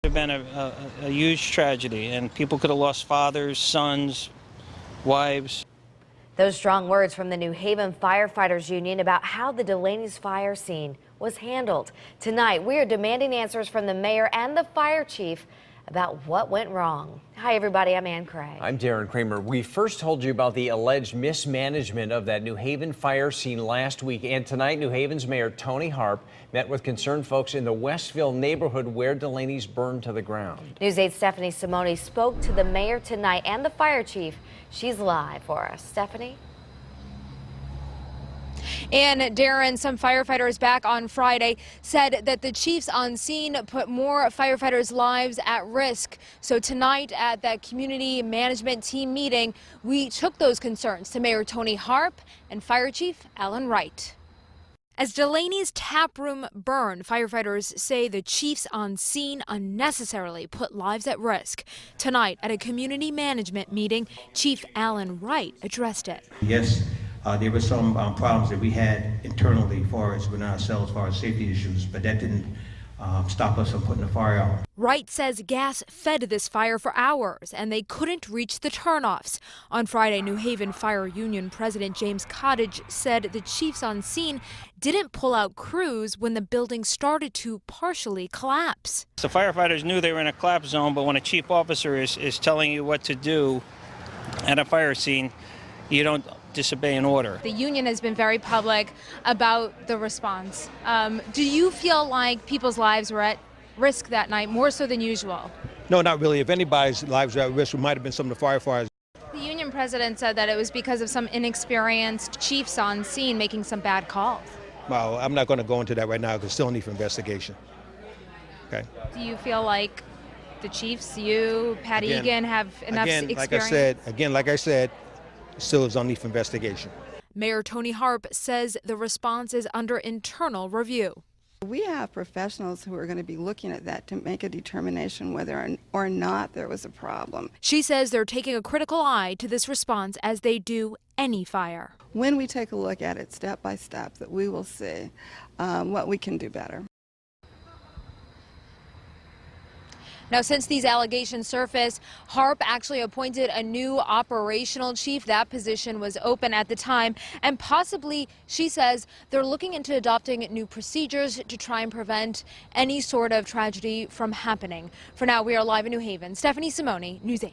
have been a huge tragedy, and people could have lost fathers, sons, wives. Those strong words from the New Haven Firefighters Union about how the Delaney's fire scene was handled. Tonight, we are demanding answers from the mayor and the fire chief about what went wrong. Hi, everybody. I'm Ann Craig. I'm Darren Kramer. We first told you about the alleged mismanagement of that New Haven fire scene last week. And tonight, New Haven's Mayor Tony Harp met with concerned folks in the Westville neighborhood where Delaney's burned to the ground. News 8's Stephanie Simoni spoke to the mayor tonight and the fire chief. She's live for us. Stephanie? And Darren, some firefighters back on Friday said that the chiefs on scene put more firefighters' lives at risk. So tonight at that community management team meeting, we took those concerns to Mayor Tony Harp and Fire Chief ALLYN Wright. As Delaney's tap room burned, firefighters say the chiefs on scene unnecessarily put lives at risk. Tonight at a community management meeting, Chief ALLYN Wright addressed it. Yes. There were some problems that we had internally for us within ourselves, as far as safety issues, but that didn't stop us from putting the fire out. Wright says gas fed this fire for hours and they couldn't reach the turnoffs. On Friday, New Haven Fire Union President James Cottage said the chiefs on scene didn't pull out crews when the building started to partially collapse. The firefighters knew they were in a collapse zone, but when a chief officer is telling you what to do at a fire scene, you don't disobey an order. The union has been very public about the response. Do you feel like people's lives were at risk that night, more so than usual? No, not really. If anybody's lives were at risk, it might have been some of the firefighters. The union president said that it was because of some inexperienced chiefs on scene making some bad calls. Well, I'm not going to go into that right now because it's still need for investigation. Okay. Do you feel like the chiefs, you, Pat Egan, have enough experience? Like I said, still is on need for investigation. Mayor Tony Harp says the response is under internal review. We have professionals who are going to be looking at that to make a determination whether or not there was a problem. She says they're taking a critical eye to this response as they do any fire. When we take a look at it step by step, that we will see what we can do better. Now, since these allegations surfaced, Harp actually appointed a new operational chief. That position was open at the time, and possibly, she says, they're looking into adopting new procedures to try and prevent any sort of tragedy from happening. For now, we are live in New Haven. Stephanie Simoni, News 8.